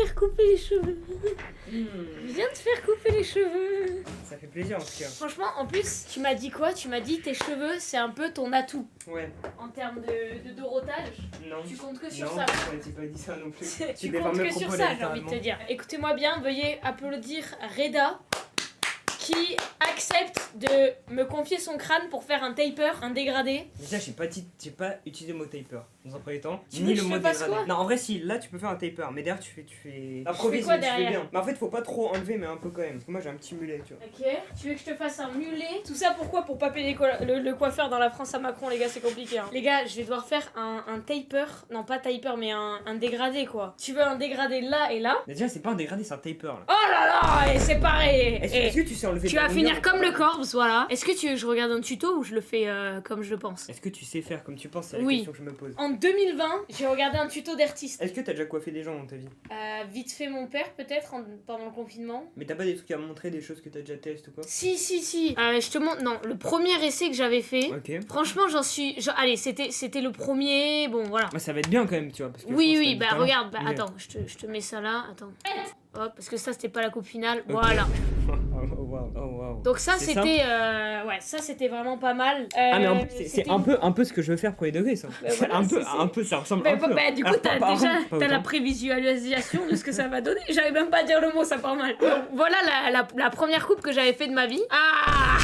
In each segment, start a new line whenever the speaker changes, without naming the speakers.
faire couper les cheveux. Je viens de te faire couper les cheveux.
Ça fait plaisir en tout cas.
Franchement, en plus, tu m'as dit quoi? Tu m'as dit tes cheveux, c'est un peu ton atout.
Ouais.
En termes de dorotage,
Non.
tu comptes que sur
Non,
ça.
j'ai pas dit ça non plus.
Tu
défends
comptes
mes
que sur
propos,
ça,
là,
j'ai envie de te
littéralement.
dire. Écoutez-moi bien, veuillez applaudir Reda qui accepte de me confier son crâne pour faire un taper, un dégradé.
Déjà, j'ai pas utilisé le mot taper dans un premier temps.
Tu veux que je te fasse quoi?
Non, en vrai, si, là tu peux faire un taper, mais derrière tu fais. Improvise,
quoi
mais tu fais
derrière?
bien. Mais en fait, faut pas trop enlever, mais un peu quand même. Parce que moi j'ai un petit mulet, tu vois.
Ok. Tu veux que je te fasse un mulet? Tout ça pourquoi? Pour pas payer le coiffeur dans la France à Macron, les gars, c'est compliqué. Hein. Les gars, je vais devoir faire un taper. Non, pas taper, mais un dégradé quoi. Tu veux un dégradé là et là?
Mais déjà, c'est pas un dégradé, c'est un taper là.
Oh là là, et c'est pareil.
Est-ce que tu sais enlever
Tu
de la
vas finir
longueur
comme le corps, voilà. Est-ce que tu veux que je regarde un tuto ou je le fais comme je le pense?
Est-ce que tu sais faire comme tu penses? C'est la
Oui.
question que je me pose.
En 2020, j'ai regardé un tuto d'artiste.
Est-ce que t'as déjà coiffé des gens dans ta vie?
Vite fait mon père peut-être pendant le confinement.
Mais t'as pas des trucs à montrer, des choses que t'as déjà testé ou quoi?
Si. Je te montre. Non, le premier essai que j'avais fait.
Ok.
Franchement, allez, c'était le premier. Bon, voilà.
Ouais, ça va être bien quand même, tu vois. Parce que je
Oui,
pense que
oui,
t'as
bah
du talent.
regarde, bah
Ok.
attends, je te mets ça là, attends. Hop, parce que ça c'était pas la coupe finale, voilà.
Oh wow.
Donc ça
C'est
c'était, ouais, ça c'était vraiment pas mal.
Ah mais en plus, c'est
c'était
un peu ce que je veux faire pour les degrés ça.
Bah voilà,
un peu, ça ressemble
Mais
un peu.
bah, du coup,
Alors,
t'as
pas
déjà
pas
t'as la
autant.
prévisualisation de ce que ça va donner. J'arrive même pas à dire le mot, ça part mal. Voilà la première coupe que j'avais fait de ma vie. Ah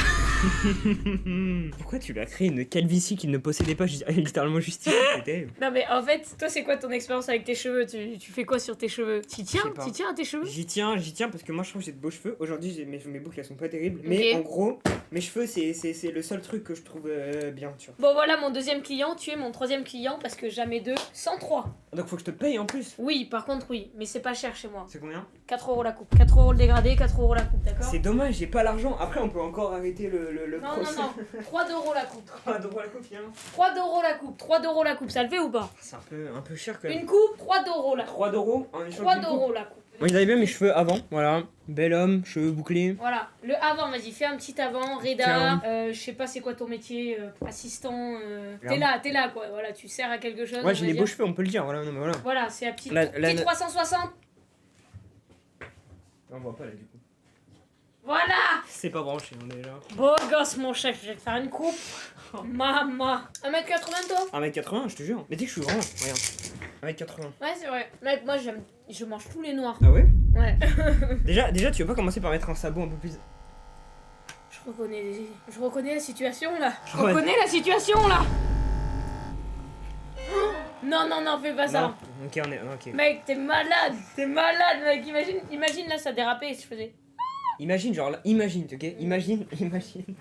Pourquoi tu lui as créé une calvitie qu'il ne possédait pas littéralement justifiée? C'est terrible.
Non mais en fait, toi c'est quoi ton expérience avec tes cheveux? Tu fais quoi sur tes cheveux?
Je sais pas.
Tu tiens à tes cheveux?
J'y tiens parce que moi je trouve que j'ai de beaux cheveux. Aujourd'hui mes boucles elles sont pas terribles. Mais
Ok.
en gros, mes cheveux c'est le seul truc que je trouve bien, tu vois.
Bon voilà mon deuxième client, tu es mon troisième client parce que jamais deux, 103.
Donc faut que je te paye en plus.
Oui, par contre oui, mais c'est pas cher chez moi.
C'est combien?
4 € la coupe. 4 € le dégradé, 4 € la coupe, d'accord?
C'est dommage, j'ai pas l'argent. Après on peut encore arrêter le
Non,
procès.
non, 3 € la coupe.
Ah, donc voilà, coupe, finalement.
3 € la coupe, 3 € la coupe, ça le fait ou pas?
C'est un peu cher quand même.
Une coupe, 3 € la coupe.
3 € en échange
3
d'une coupe.
€ la coupe.
Moi ils avaient bien mes cheveux avant, voilà. Bel homme, cheveux bouclés.
Voilà, le avant, vas-y, fais un petit avant, Reda,
Tiens.
je sais pas c'est quoi ton métier, assistant,
Regarde.
t'es là quoi, voilà, tu sers à quelque chose.
Ouais,
on
j'ai
va
des
dire.
beaux cheveux, on peut le dire, voilà, non mais voilà.
Voilà, c'est un petit,
La-
petit 360.
On voit pas là du coup.
Voilà.
C'est pas branché, on est là.
Beau gosse mon chef, je vais te faire une coupe. Maman. 1m80 toi?
1m80, je te jure. Mais dis que je suis grand, regarde. 1m80.
Ouais, c'est vrai. Mec, moi je mange tous les noirs.
Ah ouais?
Ouais.
Déjà, tu veux pas commencer par mettre un sabot un peu plus.
Je reconnais la situation là. Je
Ouais.
reconnais la situation là. Non, fais pas ça.
Non. Ok, on est. Ok.
Mec, t'es malade, mec. Imagine là, ça dérapait et je faisais.
Imagine, genre là, imagine, ok? Imagine.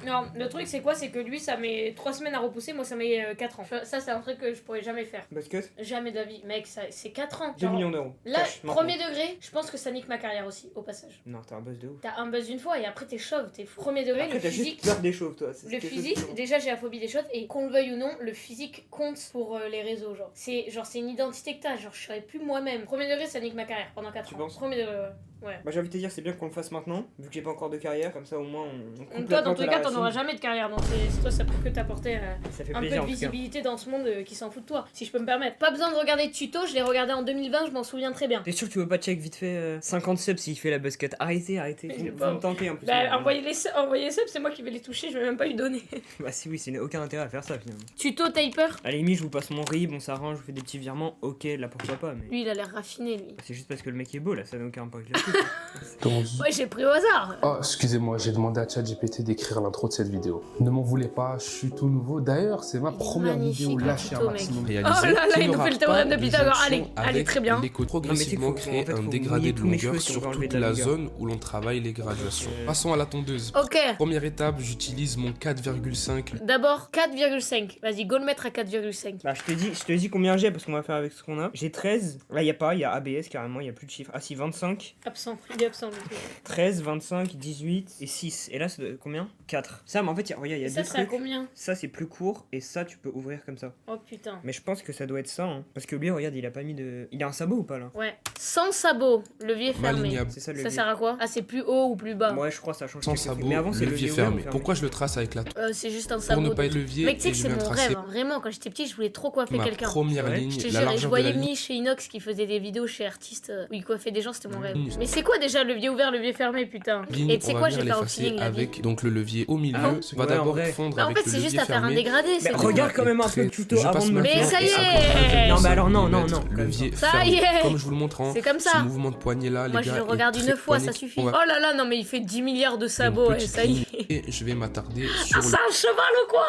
Non, le truc c'est quoi? C'est que lui ça met 3 semaines à repousser, moi ça met 4 ans. Ça c'est un truc que je pourrais jamais faire.
Basket,
Jamais de la vie. Mec, c'est 4 ans.
2
Genre,
millions d'euros.
Là,
Cash, maintenant.
premier degré, je pense que ça nique ma carrière aussi, au passage.
Non, t'as un buzz de ouf.
T'as un buzz une fois et après t'es chauve, t'es premier degré,
Après,
le
t'as
physique.
juste peur des chauves, toi. c'est
Le
quelque chose
physique,
de-
déjà j'ai la phobie des choses et qu'on le veuille ou non, le physique compte pour les réseaux genre. C'est une identité que t'as, genre je serais plus moi-même. Premier degré ça nique ma carrière pendant 4
Tu
ans.
penses
Premier degré ouais.
Bah, j'ai envie de te dire, c'est bien qu'on le fasse maintenant, vu que j'ai pas encore de carrière, comme ça au moins on coupe
Donc
la
toi dans
plante
tous
à
les
la
cas t'en
racine.
auras jamais de carrière donc toi ça peut que t'apporter
Ça fait
un peu
plaisir
de
en tout cas.
visibilité dans ce monde qui s'en fout de toi, si je peux me permettre. Pas besoin de regarder de tuto, je l'ai regardé en 2020, je m'en souviens très bien.
T'es sûr que tu veux pas check vite fait 50 subs s'il fait la buzzcut? Arrêtez.
Mais
Vous
bon.
me tentez en plus.
Bah envoyez les subs, c'est moi qui vais les toucher, je vais même pas lui donner.
Bah si oui, c'est aucun intérêt à faire ça finalement.
Tuto taper,
À la limite, je vous passe mon RIB, on s'arrange, je vous fais des petits virements, ok, là pourquoi pas, mais.
lui il a l'air raffiné lui.
C'est juste parce que le mec est beau là, ça n'a aucun rapport avec la coupe.
Comment on dit?
Ouais j'ai pris au hasard.
Oh, excusez-moi, j'ai demandé à ChatGPT d'écrire l'intro de cette vidéo. Ne m'en voulez pas, je suis tout nouveau. D'ailleurs, c'est ma
Il est
première
magnifique,
vidéo
le
lâchée
tuto,
un
mec.
maximum
Oh
réalisée.
là là,
qui
il nous
n'aura
fait le théorème
pas
de
de
Pythagore.
jonction
Allez,
avec
très bien.
l'écho
Non, mais tu sais
progressivement
qu'il faut-
créer
en fait,
un
faut
dégradé
mouiller
de
tous mes
longueur
cheveux si on
sur
veut enlever
toute
de la
la
longueur.
zone où l'on travaille les graduations. Passons à la tondeuse.
Ok.
Première étape, j'utilise mon 4,5.
D'abord 4,5. Vas-y, go le mettre à 4,5.
Bah je te dis combien j'ai parce qu'on va faire avec ce qu'on a. J'ai 13, là y a pas, il y a ABS carrément, il y a plus de chiffres. Ah si, 25.
Hop, absent. Il est absent, le truc.
13, 25, 18 et 6. Et là, c'est combien? 4. Ça, mais en fait, regarde, il y a
Et ça,
deux
c'est à
trucs.
combien?
Ça, c'est plus court et ça, tu peux ouvrir comme ça.
Oh putain.
Mais je pense que ça doit être ça, hein. Parce que lui, regarde, il a pas mis de. Il a un sabot ou pas là?
Ouais. Sans sabot, levier fermé.
Malignable.
C'est ça le
Ça
levier.
sert à quoi? Ah, c'est plus haut ou plus bas?
Ouais, je crois que ça change.
Sans
quelques trucs.
sabot,
Mais avant, c'est
levier
ouvert ou
fermé.
fermé.
Pourquoi je le trace avec la
C'est juste un
Pour
sabot.
ne pas être
donc.
levier,
Mec, tu sais
et
que
je
c'est
viens
mon
tracer
rêve. Hein. Vraiment, quand j'étais petit, je voulais trop coiffer
ma
quelqu'un.
première
Ouais.
ligne,
Je te
la
jure, et je
largeur de la
voyais
ligne.
Mi chez Inox qui faisait des vidéos chez artistes où il coiffait des gens, c'était mon rêve.
Ligne.
Mais c'est quoi déjà levier ouvert, levier fermé, putain? Et tu sais
On
quoi,
va
je vais
venir
faire au
l'effacer
feeling la vie.
avec donc le levier au milieu.
Ah,
Va
ouais,
d'abord
en vrai.
fondre
Bah, en
avec
fait,
le
c'est juste
levier
à faire un
fermé.
dégradé.
Mais
c'est
regarde
tout.
quand même un peu le tuto
Je
avant
passe
de me
maintenant
Mais ça y est.
à
Non, mais alors, non,
millimètres,
non, non.
Levier
Ça
fermé.
y est.
Comme je vous le montre en
C'est comme ça.
ce mouvement de poignet là, les
Moi,
gars.
je le
est
regarde
très
une fois, ça
poignet.
suffit.
On
Oh
va
là là, non, mais il fait 10 milliards de
faire une
sabots, et
petite
ça y
ligne
est.
et je vais m'attarder
Ah,
sur
c'est un cheval ou quoi?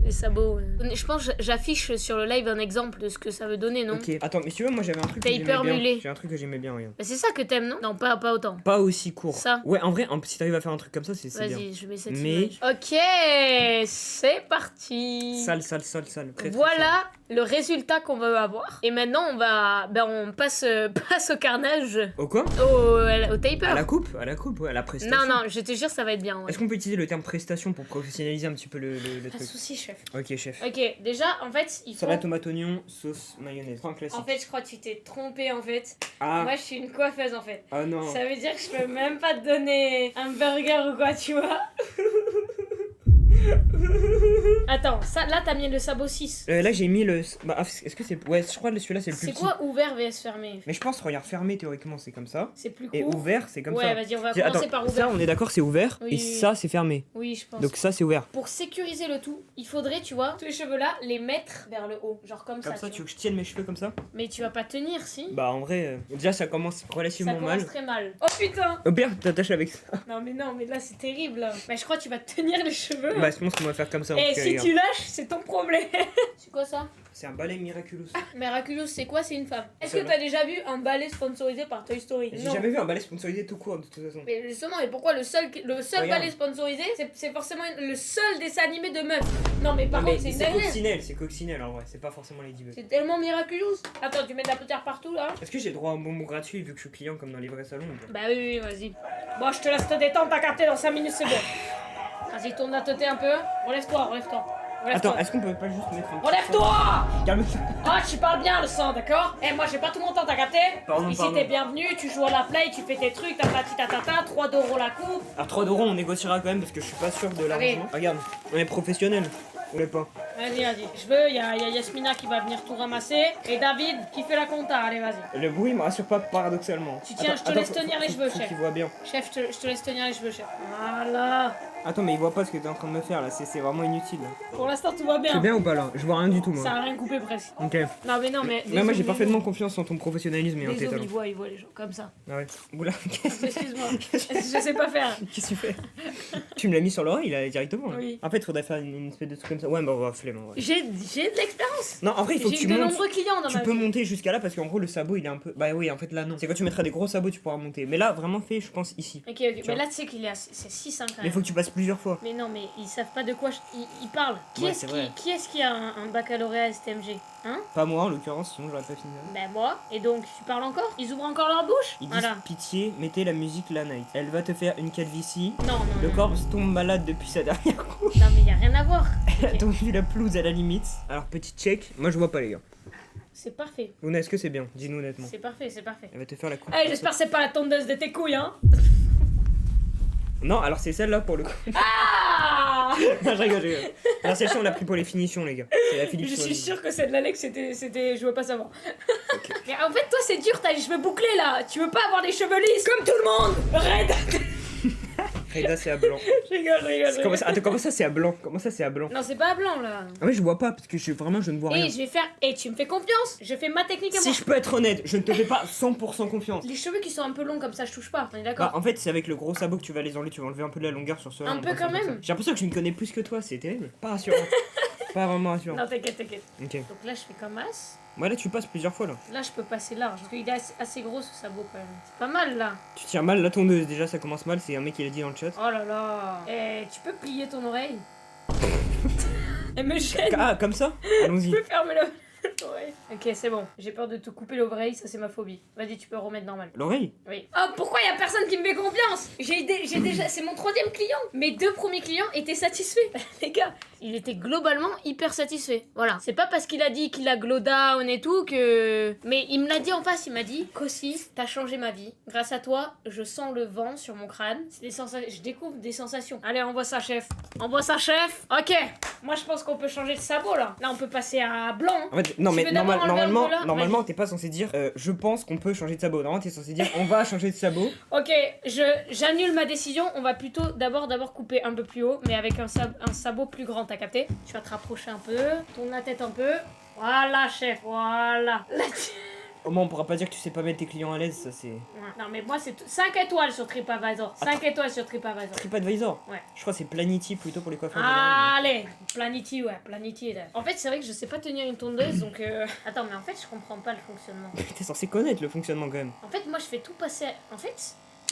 Les sabots. Je pense que j'affiche sur le live un exemple de ce que ça veut donner, non?
Ok, attends, mais si tu veux, moi j'avais un truc que
Paper
j'aimais bien.
mulet.
J'ai un truc que j'aimais bien, regarde.
Bah, c'est ça que t'aimes, non? Non, pas autant.
Pas aussi court.
Ça.
Ouais, en vrai, si t'arrives à faire un truc comme ça, c'est bien.
Vas-y, je mets cette
Mais-
image. Ok, c'est parti.
Sale. Très,
Voilà le résultat qu'on va avoir. Et maintenant, on passe au carnage,
sale. Au quoi?
au taper.
À la coupe, ouais, à la prestation.
Non, je te jure, ça va être bien. Ouais.
Est-ce qu'on peut utiliser le terme prestation pour professionnaliser un petit peu le
Pas de
truc?
soucis, chef.
Ok, chef.
Ok, déjà, en fait, il faut...
Salade, tomate, oignon, sauce, mayonnaise. Point classique.
En fait, je crois que tu t'es trompé, en fait.
Ah,
Moi, je suis une coiffeuse, en fait.
ah non.
Ça veut dire que je peux même pas te donner un burger ou quoi, tu vois. Attends, ça, là, t'as mis le sabot 6.
Là, j'ai mis le. Bah, est-ce que c'est. Ouais, je crois que celui-là, c'est le plus
C'est
petit.
quoi ouvert vs fermé?
Mais je pense, regarde, fermé, théoriquement, c'est comme ça.
C'est plus
Et
court.
ouvert, c'est comme
Ouais,
ça.
vas-y, on va
Attends,
commencer par
ça,
ouvert.
on est d'accord, c'est ouvert.
Oui,
et
oui.
ça, c'est fermé.
Oui, je pense.
Donc, ça, c'est ouvert.
Pour sécuriser le tout, il faudrait, tu vois, tous les cheveux là, les mettre vers le haut. Genre comme
Comme
ça.
ça,
tu
tu veux que je tienne mes cheveux comme ça?
vois. Mais tu vas pas tenir, si?
Bah, en vrai, déjà, ça commence
Ça
relativement
commence
mal.
très mal. Oh putain!
Au pire, t'attaches avec ça.
Non, mais là, c'est terrible. Là. Bah, je crois que tu vas tenir les cheveux.
Bah, je pense qu'on va faire comme ça. en
Et
tout cas,
si
les gars.
tu lâches, c'est ton problème. C'est quoi ça?
C'est un balai Miraculous.
Miraculous, c'est quoi? C'est une femme. Est-ce
C'est
que t'as déjà vu un balai sponsorisé par Toy Story?
J'ai
Non.
jamais vu un balai sponsorisé tout court, de toute façon.
Mais justement, et pourquoi le seul
Regarde.
balai sponsorisé, c'est forcément le seul dessin animé de meuf? Non, mais par
Non, mais
contre, c'est une
c'est
dinguerie.
coccinelle en vrai, c'est pas forcément Ladybug.
C'est tellement miraculous. Attends, tu mets de la poussière partout là?
Est-ce que j'ai droit à un bonbon gratuit vu que je suis client comme dans les vrais salons ou pas?
Bah oui, vas-y. Bon, je te laisse te détendre, t'as capté dans 5 minutes, c'est bon. Vas-y, tourne la tête un peu. Relève-toi.
Attends, est-ce qu'on peut pas juste mettre un petit
Relève-toi!
Calme-toi.
Ah, tu parles bien le sang, d'accord? Eh, moi j'ai pas tout mon temps, t'as capté?
Pardon,
Ici
pardon.
t'es bienvenu, tu joues à la play, tu fais tes trucs, tatati tatata, 3 € la coupe.
Alors 3 € on négociera quand même parce que je suis pas sûr de l'arrangement. Regarde, on est professionnel. Vous voulez pas?
Vas-y. Je veux, y a Yasmina qui va venir tout ramasser. Et David qui fait la compta, allez, vas-y.
Le bruit me rassure pas paradoxalement.
Tu tiens, je te laisse tenir les cheveux,
faut
chef.
qu'il voit bien.
Chef, je te laisse tenir les cheveux, chef. Voilà.
Attends, mais il voit pas ce que t'es en train de me faire là, c'est vraiment inutile. Là.
Pour l'instant, tout va bien.
C'est bien ou pas là? Je vois rien du tout moi.
Ça a rien coupé presque.
Ok.
Non, mais.
Mais moi j'ai parfaitement confiance en ton professionnalisme et en tes
Désolé,
talents.
il voit les gens comme ça.
Ah ouais. Oula, qu'est-ce
Excuse-moi. Je sais pas faire.
que tu fais? Tu me l'as mis sur l'oreille là directement là.
Oui.
En fait, faudrait faire une espèce de truc comme ça. Ouais, bah on va flemme en vrai.
J'ai de l'expérience.
Non, en vrai, il faut que
J'ai eu
tu
de
montes.
nombreux clients dans
Tu
ma
peux
vie.
monter jusqu'à là parce qu'en gros le sabot il est un peu. Bah oui, en fait là non. C'est quand tu mettras des gros sabots tu pourras monter. Mais là vraiment fait, je pense ici.
Ok, mais
vois.
là tu sais qu'il est à... c'est 6 hein, quand
Mais
même.
faut que tu passes plusieurs fois.
Mais non, mais ils savent pas de quoi ils parlent.
Ouais, c'est vrai.
Qui est-ce qui a un baccalauréat STMG? Hein?
Pas moi en l'occurrence, sinon j'aurais pas fini.
Ben moi. Et donc tu parles encore? Ils ouvrent encore leur bouche?
Ils disent
Voilà.
pitié, mettez la musique la night. Elle va te faire une calvitie.
Non,
Le
non.
corps tombe malade depuis sa dernière couche.
Non, mais y a rien à voir.
Elle a tondu la pelouse à la limite. Alors petit check, moi je vois pas les gars.
C'est parfait.
Luna, est-ce que c'est bien? Dis-nous honnêtement.
C'est parfait.
Elle va te faire la coupe.
Allez, j'espère que c'est pas la tondeuse de tes couilles, hein?
Non, alors c'est celle-là pour le coup.
Ah!
Non, je rigole. Alors celle-ci on l'a pris pour les finitions les gars. C'est la Philips.
Je suis
Soigny.
sûre que celle de l'Alex, c'était. Je veux pas savoir. Mais en fait, toi, c'est dur, t'as les cheveux bouclés là. Tu veux pas avoir des cheveux lisses comme tout le monde. Red.
Reda c'est à blanc.
Je rigole.
Comment ça, attends, comment ça c'est à blanc? Comment ça c'est à blanc?
Non, c'est pas à blanc là.
Ah ouais, je vois pas parce que je ne vois rien.
Et je vais faire. Et tu me fais confiance. Je fais ma technique à
Si
moi.
je peux être honnête, je ne te fais pas 100% confiance.
Les cheveux qui sont un peu longs comme ça, je touche pas. On est d'accord?
Bah, en fait, c'est avec le gros sabot que tu vas les enlever, tu vas enlever un peu de la longueur sur cela.
Un peu quand même.
J'ai l'impression que je me connais plus que toi, c'est terrible. Pas rassurant. Pas vraiment rassurant.
Non, t'inquiète.
Ok.
Donc là, je fais comme as.
Ouais, là, tu passes plusieurs fois là.
Là, je peux passer large. Parce qu'il est assez gros ce sabot quand même. C'est pas mal là.
Tu tiens mal la tondeuse, déjà ça commence mal, c'est un mec qui l'a dit dans le chat.
Oh là là. Eh, tu peux plier ton oreille? Elle me gêne.
Ah, comme ça? Allons-y.
Tu peux fermer le. Ouais. Ok, c'est bon. J'ai peur de te couper l'oreille, ça c'est ma phobie. Vas-y, tu peux remettre normal.
L'oreille?
Oui. Oh, pourquoi y a personne qui me fait confiance? J'ai déjà, c'est mon 3e client. Mes 2 premiers clients étaient satisfaits. Les gars, il était globalement hyper satisfait. Voilà. C'est pas parce qu'il a dit qu'il a glow down et tout que... Mais il me l'a dit en face, il m'a dit, Kossi, t'as changé ma vie. Grâce à toi, je sens le vent sur mon crâne. C'est des sensations, je découvre des sensations. Allez, envoie ça, chef. Envoie ça, chef. Ok. Moi, je pense qu'on peut changer de sabot, là. Là, on peut passer à blanc.
En fait, non,
Tu
mais
veux d'abord enlever un peu là?
normalement, t'es pas censé dire je pense qu'on peut changer de sabot. Normalement, t'es censé dire on va changer de sabot.
Ok, j'annule ma décision. On va plutôt d'abord couper un peu plus haut, mais avec un sabot plus grand, t'as capté? Tu vas te rapprocher un peu, tourne la tête un peu. Voilà, chef, voilà. Là,
Au moins, on pourra pas dire que tu sais pas mettre tes clients à l'aise, ça c'est.
Non, mais moi, c'est 5 étoiles sur TripAdvisor. 5 étoiles sur TripAdvisor.
TripAdvisor.
Ouais.
Je crois que c'est Planity plutôt pour les coiffeurs.
Allez, Planity, ouais, Planity. Là. En fait, c'est vrai que je sais pas tenir une tondeuse, donc... Attends, mais en fait, je comprends pas le fonctionnement.
T'es censé connaître le fonctionnement quand même.
En fait, moi, je fais tout passer... En fait...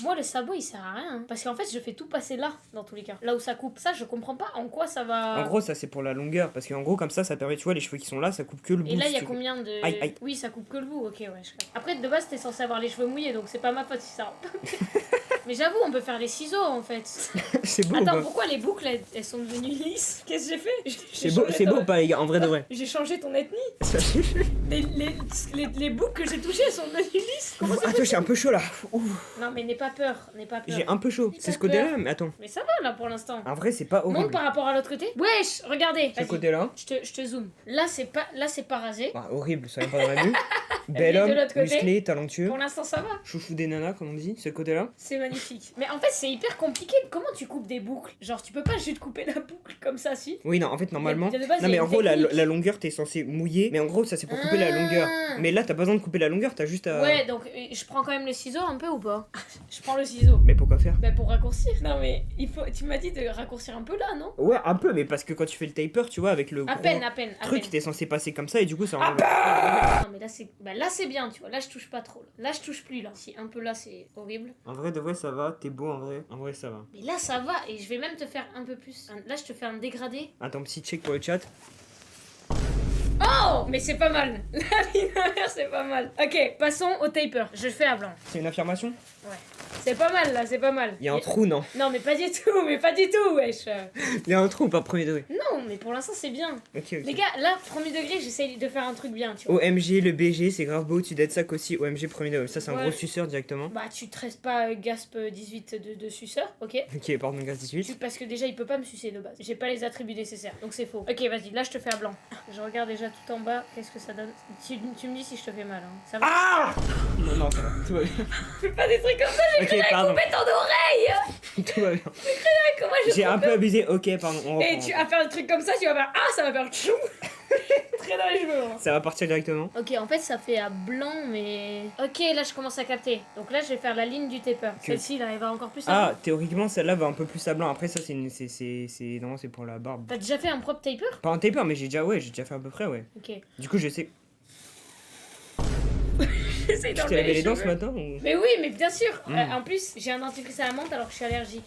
Moi, le sabot, il sert à rien. Hein. Parce qu'en fait, je fais tout passer là, dans tous les cas. Là où ça coupe. Ça, je comprends pas en quoi ça va...
En gros, ça c'est pour la longueur. Parce qu'en gros, comme ça permet, tu vois, les cheveux qui sont là, ça coupe que le bout.
Et là, il y
si
a
tu veux.
combien de...
Aïe, aïe.
Oui, ça coupe que le bout. Ok, ouais, je crois. Après, de base, t'es censé avoir les cheveux mouillés, donc c'est pas ma faute si ça... Mais j'avoue, on peut faire les ciseaux, en fait.
C'est beau.
Attends,
Bah.
pourquoi les boucles, elles sont devenues lisses? Qu'est-ce que j'ai fait?
C'est beau pas les gars, en vrai de vrai.
J'ai changé ton ethnie.
Ça suffit.
Les boucles que j'ai touchées, elles sont devenues lisses. Comment ça
Attends, j'ai un peu chaud là. Ouf.
Non, mais n'aie pas peur,
J'ai un peu chaud.
N'aie
C'est
pas
ce côté-là,
peur.
mais attends.
Mais ça va, là, pour l'instant.
En vrai, c'est pas
Monte
horrible.
par rapport à l'autre côté. Wesh, regardez.
Ce
Vas-y.
côté-là.
Je te zoome. Là, c'est pas rasé.
Bah, horrible, soyons pas dans la vue. Bel
de
homme,
l'autre côté.
musclé, talentueux.
Pour l'instant, ça va.
Chouchou des nanas, comme on dit, ce côté-là.
C'est magnifique. Mais en fait, c'est hyper compliqué. Comment tu coupes des boucles? Genre, tu peux pas juste couper la boucle comme ça, si?
Oui, non, en fait, normalement.
Il y a de base,
Non,
il y
mais
a
en
une
gros,
technique.
la longueur, t'es censé mouiller. Mais en gros, ça, c'est pour couper la longueur. Mais là, t'as pas besoin de couper la longueur, t'as juste à.
Ouais, donc je prends quand même le ciseau un peu ou pas? Je prends le ciseau.
Mais pourquoi faire?
Bah pour raccourcir. Non mais il faut. Tu m'as dit de raccourcir un peu là, non?
Ouais, un peu, mais parce que quand tu fais le taper, tu vois, avec le
À
gros
peine.
truc, t'es censé passer comme ça et du coup, ça enlève.
Non mais là c'est bien, tu vois. Là je touche pas trop. Là je touche plus là. Si un peu là c'est horrible.
En vrai, de vrai, ça va. T'es beau en vrai. En vrai, ça va.
Mais là ça va et je vais même te faire un peu plus. Là je te fais un dégradé.
Attends, petit check pour le chat.
Oh mais c'est pas mal. La ligne inverse c'est pas mal. Ok, passons au taper. Je le fais à blanc.
C'est une affirmation?
Ouais. C'est pas mal là, c'est pas mal.
Il y a un trou, non?
Non mais pas du tout, wesh.
Il y a un trou ou pas premier degré?
Non mais pour l'instant c'est bien.
Ok, ok.
Les gars, là, premier degré, j'essaye de faire un truc bien, tu vois.
OMG, le BG, c'est grave beau. Tu dates ça aussi. OMG, premier degré. Ça, c'est un
Ouais.
gros suceur directement.
Bah, tu te restes pas gasp 18 de suceur, ok?
Ok, pardon, gaz 18.
Parce que déjà, il peut pas me sucer de base. J'ai pas les attributs nécessaires, donc c'est faux. Ok, vas-y, là, je te fais à blanc. Je regarde déjà tout en bas, qu'est-ce que ça donne? Tu me dis si je te fais mal, hein. Ça va?
Ah! Non, non, ça va. Tout va bien.
Fais pas des trucs comme ça,
Ok, pardon.
coupé ton oreille!
Tout va bien.
Comment je
J'ai un peu abusé. Ok, pardon. On
Et
reprend.
tu vas faire des trucs comme ça, tu vas faire ah, ça va faire tchou! Très dans les cheveux, hein.
Ça va partir directement.
Ok, en fait, ça fait à blanc, mais. Ok, là, je commence à capter. Donc là, je vais faire la ligne du taper. Celle-ci, là, elle va encore plus à
Ah,
blanc.
théoriquement, celle-là va un peu plus à blanc. Après, ça, non, c'est pour la barbe.
T'as déjà fait un propre taper?
Pas un taper, mais j'ai déjà fait à peu près, ouais.
Ok.
Du coup, je sais.
J'essaye
Tu t'es
d'enlever
lavé les dents
cheveux.
ce matin ou...
Mais oui, mais bien sûr.
Mm.
En plus, j'ai un dentifrice à la menthe alors que je suis allergique.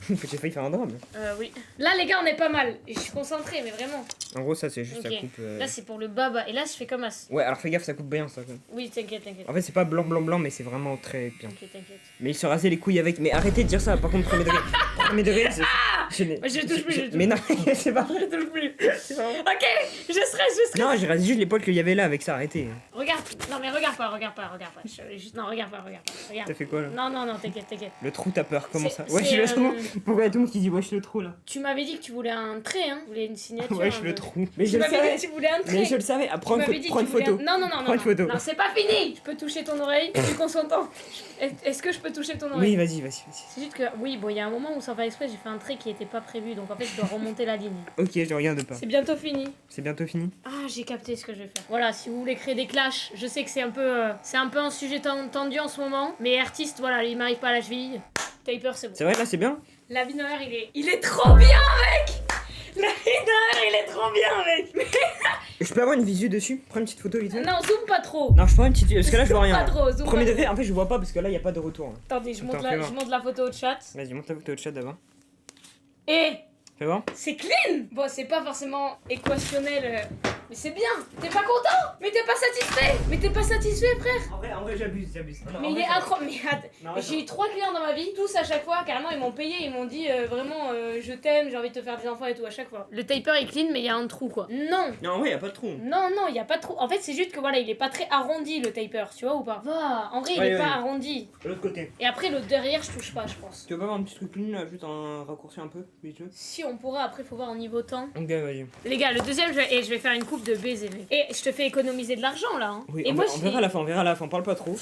J'ai failli faire un drame.
Oui. Là, les gars, on est pas mal. Et je suis concentrée, mais vraiment.
En gros, ça, c'est juste
Ok.
ça coupe.
Là, c'est pour le baba. Et là, je fais comme as.
Ouais, alors fais gaffe, ça coupe bien ça.
Oui, t'inquiète, t'inquiète.
En fait, c'est pas blanc, blanc, blanc, mais c'est vraiment très bien.
T'inquiète, t'inquiète.
Mais il se rasait les couilles avec. Mais arrêtez de dire ça, par contre, premier degré. Premier degré, c'est.
Je touche plus, je touche
Mais non, c'est pas vrai.
Je touche plus. Ok, je stresse.
Non, j'ai rasé juste les poils qu'il y avait là avec ça, arrêtez.
Regarde. Non, mais regarde pas. Non, regarde pas.
T'as
Regarde.
fait quoi là?
Non, t'inquiète.
Le trou, t'as peur, comment ça?
C'est-
Wesh,
c'est,
il y a tout le monde. Pourquoi il y a tout le monde qui dit wesh le trou là?
Tu m'avais dit que tu voulais un trait, hein. Tu voulais une signature.
Wesh
un
le
peu.
trou. Mais
Tu
je le
m'avais
savais.
dit que tu voulais un trait.
Mais je le savais. Ah,
Tu
prends
m'avais dit
une
que tu voulais
photo.
Non,
Prends une photo.
Non, c'est pas fini. Je peux toucher ton oreille. Je suis consentant. Est-ce que je peux toucher ton oreille?
Oui, vas-y.
C'est juste que, oui, bon, il y a un moment où sans faire exprès, j'ai fait un trait qui était pas prévu. Donc en fait, je dois remonter la ligne.
Ok, je regarde pas.
C'est bientôt fini.
C'est bientôt fini.
Ah, j'ai capté ce que je vais faire. Voilà, si vous voulez créer des clashs, je sais que c'est un peu un sujet tendu en ce moment. Mais artiste, voilà, il m'arrive pas à la cheville. Taper, c'est bon.
C'est vrai, là, c'est bien?
La vie d'un il est trop bien, mec. La vie d'un il est trop bien, mec.
Je peux avoir une visu dessus? Prends une petite photo vite fait.
Non, zoom pas trop.
Non, je prends une petite. Parce que là, je vois
Zoom
rien.
pas trop, zoom
Premier
pas
degré,
trop.
en fait, je vois pas parce que là, il y a pas de retour.
Attendez, je
Attends,
monte
fais voir.
la photo au chat.
Vas-y, monte la photo au chat d'abord.
Et
Fais voir.
C'est clean. Bon, c'est pas forcément équationnel, mais c'est bien. T'es pas content? Mais t'es pas satisfait? Mais t'es pas satisfait, frère?
En vrai, j'abuse. Non,
Mais
en
il
vrai,
est
j'abuse.
incroyable. Mais attends,
Non,
j'ai eu 3 clients dans ma vie, tous à chaque fois, carrément ils m'ont payé, ils m'ont dit vraiment je t'aime, j'ai envie de te faire des enfants et tout à chaque fois. Le taper est clean mais il y a un trou quoi. Non.
Non, en vrai, y a pas de trou.
Non, il y a pas de trou. En fait, c'est juste que voilà, il est pas très arrondi le taper, tu vois ou pas? Va, en vrai, il
Ouais,
est
ouais.
pas arrondi.
De l'autre côté.
Et après, le derrière, je touche pas, je pense.
Tu veux pas avoir un petit truc clean là, juste un raccourci un peu, vite fait?
Si on pourra, après, faut voir au niveau temps.
Ok, vas-y.
Les gars, le deuxième, je vais faire une coupe de baiser. Mec. Et je te fais économiser de l'argent là. Hein.
Oui,
et
on,
moi,
on verra à la fin, Parle pas trop,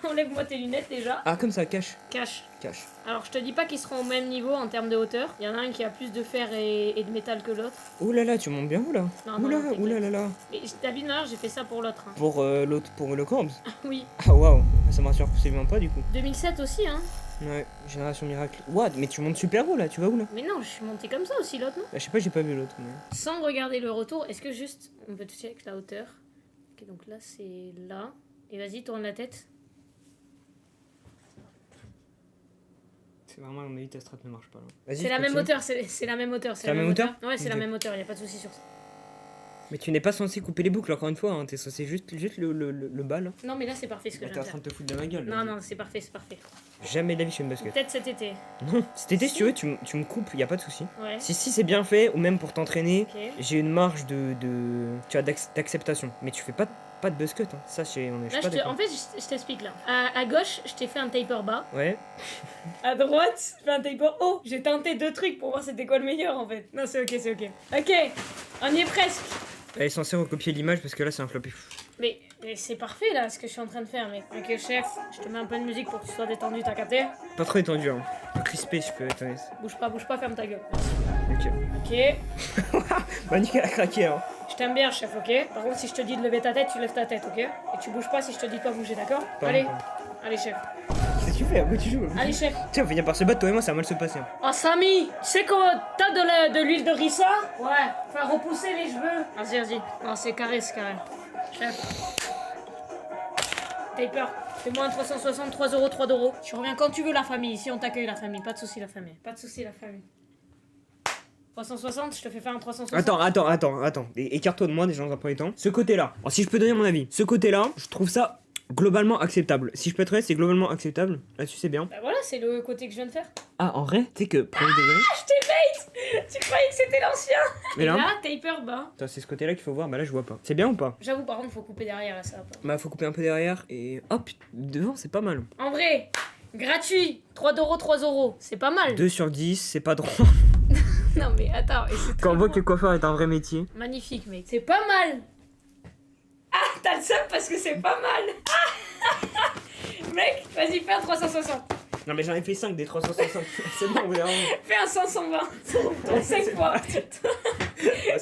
Enlève-moi tes lunettes déjà.
Ah, comme ça, cache.
Cache.
Cache.
Alors, je te dis pas qu'ils seront au même niveau en termes de hauteur. Il y en a un qui a plus de fer et de métal que l'autre.
Ouh là là, tu montes bien, là.
Non,
Ouh
non,
là,
t'inquiète.
ouh là là là.
Mais t'as vu, non, j'ai fait ça pour l'autre. Hein.
Pour l'autre, pour le Corbs.
Oui.
Ah waouh, ça me rassure absolument pas du coup.
2007 aussi, hein.
Ouais, Génération Miracle. What? Mais tu montes super haut là, tu vas où là?
Mais non, je suis montée comme ça aussi, l'autre, non?
Bah, je sais pas, j'ai pas vu l'autre. Mais...
Sans regarder le retour, est-ce que juste on peut toucher avec la hauteur? Ok, donc là c'est là. Et vas-y, tourne la tête.
C'est vraiment, à mon avis, ta strat ne marche pas là. Vas-y,
C'est la même
continue.
hauteur, c'est la même hauteur.
C'est la même hauteur?
Ouais, c'est la
Ok.
même hauteur, y a pas de souci sur ça.
Mais tu n'es pas censé couper les boucles encore une fois, hein. T'es censé juste le bas là.
Non, mais là c'est parfait ce que
Bah,
je
t'es en
viens de
train
faire.
de te foutre de ma gueule.
Non,
là.
non, c'est parfait, c'est parfait.
Jamais de la vie je fais une basket.
Peut-être cet été.
Non, cet été, si tu veux, tu me coupes, y a pas de souci.
Ouais.
Si c'est bien fait, ou même pour t'entraîner,
Ok.
j'ai une marge tu vois, d'acceptation. Mais tu fais pas de buzz cut, hein. Ça, on est
Là,
pas d'accord.
en fait, je t'explique là. À gauche, je t'ai fait un taper bas.
Ouais.
À droite, je fais un taper haut. J'ai tenté 2 trucs pour voir c'était quoi le meilleur en fait. Non, c'est ok, c'est ok. Ok, on y est presque.
Elle est censée recopier l'image parce que là, c'est un floppy.
Mais c'est parfait là ce que je suis en train de faire, mec. Ok, chef, je te mets un peu de musique pour que tu sois détendu, t'as capté?
Pas trop étendu, hein. Crispé, je peux être honnête.
Bouge pas, ferme ta gueule.
Ok.
Ok,
Bah, nickel, elle a craqué, hein.
je t'aime bien, chef, ok? Par contre, si je te dis de lever ta tête, tu lèves ta tête, ok? Et tu bouges pas si je te dis de pas bouger, d'accord?
Pardon,
Allez,
pardon.
allez, chef.
Qu'est-ce que tu fais? À quoi tu joues?
Allez, chef.
Tiens, on finit par se battre, toi et moi, ça va mal se passer. Hein.
Oh, Samy, tu sais que t'as de l'huile de rissa? Ouais, faire repousser les cheveux. Vas-y. Non, c'est carré, Chef. Taper, fais-moi un 360, 3 euros, 3 euros. Tu reviens quand tu veux, la famille. Ici, on t'accueille, la famille. Pas de soucis, la famille. 360, je te fais faire un 360.
Attends. Écarte-toi de moi déjà dans un premier temps. Ce côté-là. Alors, si je peux donner mon avis, ce côté-là, je trouve ça globalement acceptable. Si je peux être honnête, c'est globalement acceptable. Là-dessus, c'est bien.
Bah voilà, c'est le côté que je viens de faire.
Ah, en vrai, tu sais que premier degré.
Je t'ai bait. Tu croyais que c'était l'ancien?
Mais
Et
là,
là, taper bas.
attends, c'est ce côté-là qu'il faut voir. Bah là, je vois pas. C'est bien ou pas?
J'avoue, par contre, faut couper derrière, là, ça va pas.
Bah, faut couper un peu derrière et. Hop, devant, c'est pas mal.
En vrai, gratuit. 3 euros, 3 euros. C'est pas mal.
2 sur 10, c'est pas drôle.
Non, mais attends. Et c'est
Quand on
très
voit
bon.
que le coiffeur est un vrai métier.
Magnifique, mec. C'est pas mal. Ah, t'as le seum parce que c'est pas mal. Mec, vas-y, fais un 360.
Non, mais j'en ai fait 5 des 360. C'est bon, vraiment.
Fais un 520. Tourne 5 fois.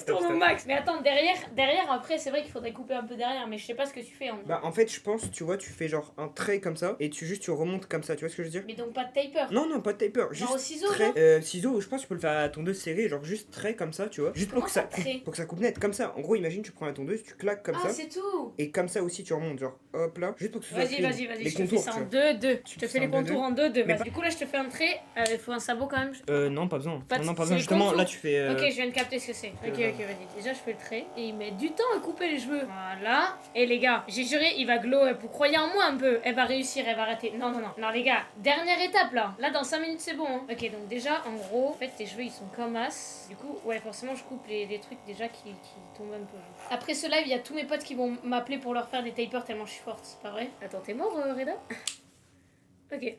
Tourne au max. Mais attends, derrière, après, c'est vrai qu'il faudrait couper un peu derrière, mais je sais pas ce que tu fais. Hein.
Bah, en fait, je pense, tu vois, tu fais genre un trait comme ça et tu remontes comme ça, tu vois ce que je veux dire?
Mais donc pas de taper.
Non, pas de taper, juste
au ciseau,
trait.
genre
Ciseaux, je pense que tu peux le faire à la tondeuse serrée, genre juste trait comme ça, tu vois. Juste
Comment ça, trait
pour que ça coupe net, comme ça. En gros, imagine, tu prends la tondeuse, tu claques comme
Ah,
ça.
c'est tout.
Et comme ça aussi, tu remontes, genre hop là, juste pour que ce soit
Vas-y,
clean.
vas-y,
Les
je te fais
contours,
ça
tu
en
vois.
2-2. Je te
fais
fais les
ça en
contours
2-2.
en 2-2.
Mais
Du coup, là, je te fais un trait. Il faut un sabot quand même.
Non, pas besoin.
Pas de-
Non, pas
c'est
besoin.
les
Justement,
contours.
là, tu fais.
Ok, je viens de capter ce que c'est. Ok, vas-y. Déjà, je fais le trait. Et il met du temps à couper les cheveux. Voilà. Et les gars, j'ai juré, il va glow. Vous croyez en moi un peu. Elle va réussir, elle va rater. Non, les gars, dernière étape là. Là, dans 5 minutes, c'est bon. Hein. Ok, donc déjà, en gros, en fait, tes cheveux, ils sont comme as. Du coup, ouais, forcément, je coupe les trucs déjà qui tombent un peu. Après ce live, il y a tous mes potes qui vont m'appeler pour leur faire des tapers tellement je suis forte. C'est pas vrai? Attends, t'es mort, Reda? Ok.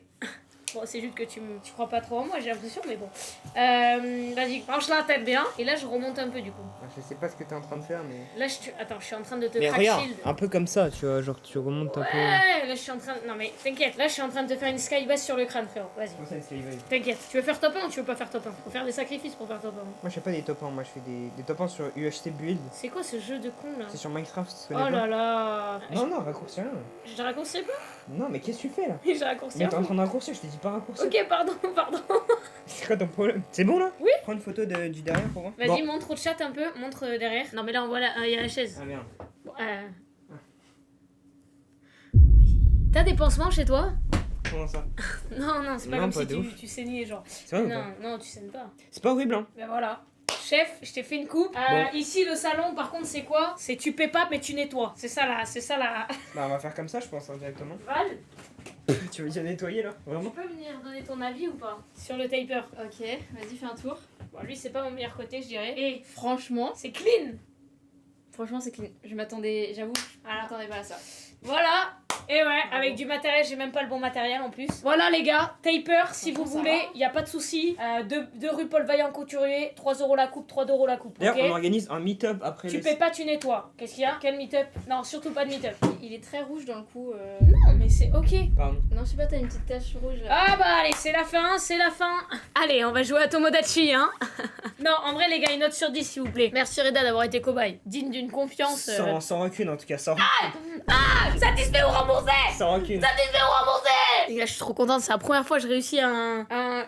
Bon, c'est juste que tu crois pas trop en moi, j'ai l'impression, mais bon. Vas-y, penche la tête bien. Et là, je remonte un peu du coup.
Je sais pas ce que t'es en train de faire, mais.
Là, attends, je suis en train de te
Mais
crack
regarde,
shield.
un peu comme ça, tu vois, genre tu remontes un peu.
Ouais, là, je suis en train de... Non, mais t'inquiète, là, je suis en train de te faire une skybass sur le crâne, frérot. Vas-y.
Comment ça, c'est élevé?
T'inquiète. Tu veux faire top 1 ou tu veux pas faire top 1? Faut faire des sacrifices pour faire top 1.
Moi, je fais pas des top 1, moi je fais des top 1 sur UHC Build.
C'est quoi ce jeu de con là?
C'est sur Minecraft, tu
Oh
connais
là là.
pas? Non, raccourcis rien.
Je raccourcis pas?
Non, mais qu'est-ce que tu fais là?
J'ai raccourci
Mais
un
t'es en
peu.
train de raccourcir, je t'ai dit pas raccourcir.
Ok, pardon.
C'est quoi ton problème? C'est bon là?
Oui.
Prends une photo du derrière pour moi.
Vas-y, montre au chat un peu, montre derrière. Non, mais là, on voit il y a la chaise.
Ah merde.
Bon, Oui. T'as des pansements chez toi?
Comment ça?
Non, non, c'est pas
Non,
comme
pas
si
de ouf.
tu saignais, genre.
C'est vrai ou
Non,
pas?
non, tu saignes pas.
C'est pas horrible, hein?
Ben voilà. Chef, je t'ai fait une coupe.
Bon.
Ici, le salon, par contre, c'est quoi? C'est tu paies pas, mais tu nettoies. C'est ça là,
Bah, on va faire comme ça, je pense, hein, directement.
Val,
Tu veux bien nettoyer là?
tu
Vraiment?
peux venir donner ton avis ou pas? Sur le taper.
Ok, vas-y, fais un tour.
Bon, lui, c'est pas mon meilleur côté, je dirais. Et
Franchement,
c'est clean.
franchement, c'est clean. Je m'attendais, j'avoue, je
Voilà.
m'attendais pas à ça.
Voilà. Et ouais, avec du matériel, j'ai même pas le bon matériel en plus. Voilà les gars, taper si vous
Ça
voulez,
va.
y a pas de souci. De rue Paul Vaillant Couturier, 3€ la coupe, 3€ la coupe.
D'ailleurs,
Ok.
on organise un meet-up après
Tu
le.
paies pas, tu nettoies. Qu'est-ce qu'il y a? Quel meet-up? Non, surtout pas de meet-up.
Il est très rouge dans le cou.
Non, mais c'est ok.
Pardon.
Non, je sais pas, t'as une petite tache rouge.
Ah bah allez, c'est la fin, c'est la fin. Allez, on va jouer à Tomodachi, hein. Non, en vrai les gars, une note sur 10 s'il vous plaît. Merci Reda d'avoir été cobaye. Digne d'une confiance.
Sans rancune en tout cas, sans
Satisfait ou remboursé?
sans rancune.
Satisfait ou remboursé? Les gars, je suis trop contente, c'est la première fois que je réussis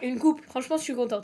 une coupe. Franchement, je suis contente.